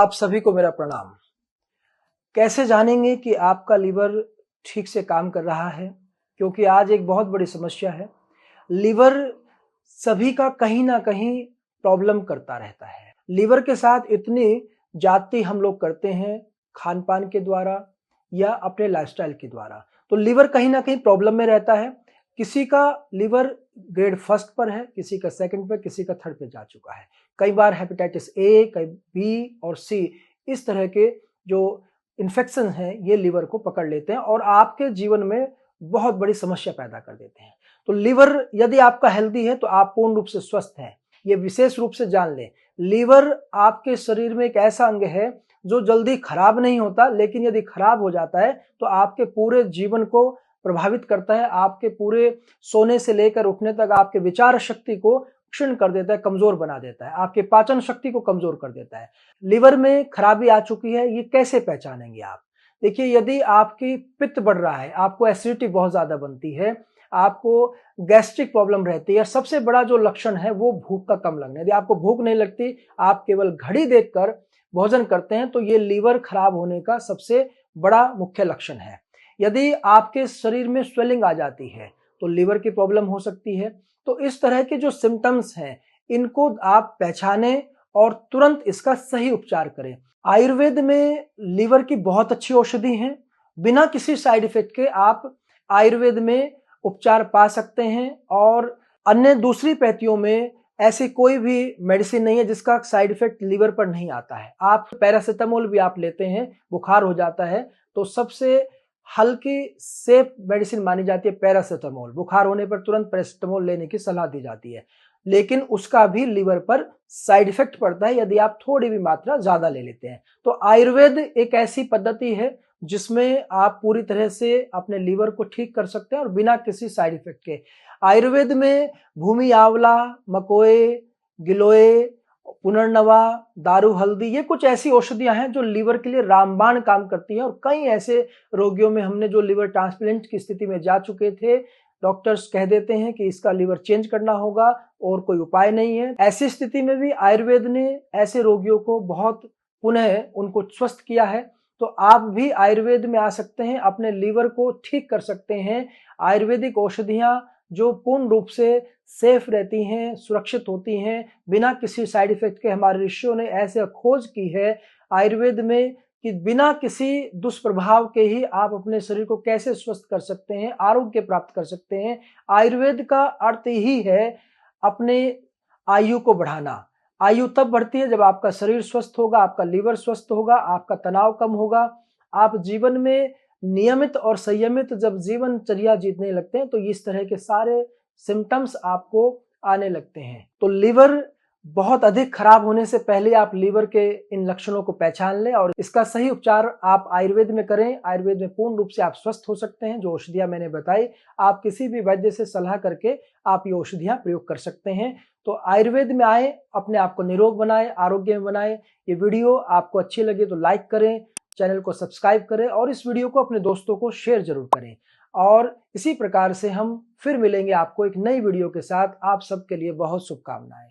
आप सभी को मेरा प्रणाम। कैसे जानेंगे कि आपका लीवर ठीक से काम कर रहा है? क्योंकि आज एक बहुत बड़ी समस्या है। लीवर सभी का कहीं न कहीं प्रॉब्लम करता रहता है। लीवर के साथ इतनी जाति हम लोग करते हैं खान-पान के द्वारा या अपने लाइफ़स्टाइल के द्वारा। तो लीवर कहीं न कहीं प्रॉब्लम में रहता है। किसी का लीवर ग्रेड फर्स्ट पर है, किसी का सेकंड पे, किसी का थर्ड पे जा चुका है। कई बार हेपेटाइटिस ए, कई बी और सी इस तरह के जो इन्फेक्शन हैं ये लीवर को पकड़ लेते हैं और आपके जीवन में बहुत बड़ी समस्या पैदा कर देते हैं। तो लीवर यदि आपका हेल्दी है तो आप पूर्ण रूप से स्वस्थ हैं। ये विशेष रूप से जान लें। लीवर आपके शरीर में एक ऐसा अंग है जो जल्दी खराब नहीं होता, लेकिन यदि खराब हो जाता है तो आपके पूरे जीवन को प्रभावित करता है। आपके पूरे सोने से लेकर उठने तक आपके विचार शक्ति को क्षीण कर देता है, कमजोर बना देता है, आपके पाचन शक्ति को कमजोर कर देता है। लीवर में खराबी आ चुकी है, ये कैसे पहचानेंगे आप? देखिए, यदि आपकी पित्त बढ़ रहा है, आपको एसिडिटी बहुत ज्यादा बनती है, आपको गैस्ट्रिक प्रॉब्लम रहती है, सबसे बड़ा जो लक्षण है वो भूख का कम लगना। यदि आपको भूख नहीं लगती, आप केवल घड़ी देखकर भोजन करते हैं, तो ये लीवर खराब होने का सबसे बड़ा मुख्य लक्षण है। यदि आपके शरीर में स्वेलिंग आ जाती है तो लीवर की प्रॉब्लम हो सकती है। तो इस तरह के जो सिम्टम्स हैं इनको आप पहचानें और तुरंत इसका सही उपचार करें। आयुर्वेद में लीवर की बहुत अच्छी औषधि हैं। बिना किसी साइड इफेक्ट के आप आयुर्वेद में उपचार पा सकते हैं और अन्य दूसरी पैथियों में ऐसी कोई भी मेडिसिन नहीं है जिसका साइड इफेक्ट लीवर पर नहीं आता है। आप पैरासिटामोल भी आप लेते हैं, बुखार हो जाता है तो सबसे हल्की सेफ मेडिसिन मानी जाती है पैरासिटामोल। बुखार होने पर तुरंत पैरासिटामोल लेने की सलाह दी जाती है, लेकिन उसका भी लीवर पर साइड इफेक्ट पड़ता है यदि आप थोड़ी भी मात्रा ज्यादा ले लेते हैं। तो आयुर्वेद एक ऐसी पद्धति है जिसमें आप पूरी तरह से अपने लीवर को ठीक कर सकते हैं और बिना किसी साइड इफेक्ट के। आयुर्वेद में भूमि आंवला, मकोए, गिलोय, पुनर्नवा, दारू हल्दी, ये कुछ ऐसी औषधियां हैं जो लीवर के लिए रामबाण काम करती हैं। और कई ऐसे रोगियों में हमने जो लीवर ट्रांसप्लांट की स्थिति में जा चुके थे, डॉक्टर्स कह देते हैं कि इसका लीवर चेंज करना होगा और कोई उपाय नहीं है। ऐसी स्थिति में भी आयुर्वेद ने ऐसे रोगियों को बहुत पुनः उनको स्वस्थ किया है। तो आप भी आयुर्वेद में आ सकते हैं, अपने लीवर को ठीक कर सकते हैं। आयुर्वेदिक औषधियां जो पूर्ण रूप से सेफ रहती हैं, सुरक्षित होती हैं, बिना किसी साइड इफेक्ट के। हमारे ऋषियों ने ऐसे खोज की है आयुर्वेद में कि बिना किसी दुष्प्रभाव के ही आप अपने शरीर को कैसे स्वस्थ कर सकते हैं, आरोग्य प्राप्त कर सकते हैं। आयुर्वेद का अर्थ ही है अपने आयु को बढ़ाना। आयु तब बढ़ती है जब आपका शरीर स्वस्थ होगा, आपका लीवर स्वस्थ होगा, आपका तनाव कम होगा, आप जीवन में नियमित और संयमित जब जीवनचर्या जीतने लगते हैं तो इस तरह के सारे सिम्टम्स आपको आने लगते हैं। तो लीवर बहुत अधिक खराब होने से पहले आप लीवर के इन लक्षणों को पहचान लें और इसका सही उपचार आप आयुर्वेद में करें। आयुर्वेद में पूर्ण रूप से आप स्वस्थ हो सकते हैं। जो औषधियां मैंने बताई, आप किसी भी वैद्य से सलाह करके आप ये औषधियां प्रयोग कर सकते हैं। तो आयुर्वेद में आए, अपने आप को निरोग बनाए, आरोग्य में बनाए। ये वीडियो आपको अच्छी लगे तो लाइक करें, चैनल को सब्सक्राइब करें और इस वीडियो को अपने दोस्तों को शेयर जरूर करें। और इसी प्रकार से हम फिर मिलेंगे आपको एक नई वीडियो के साथ। आप सबके लिए बहुत शुभकामनाएं।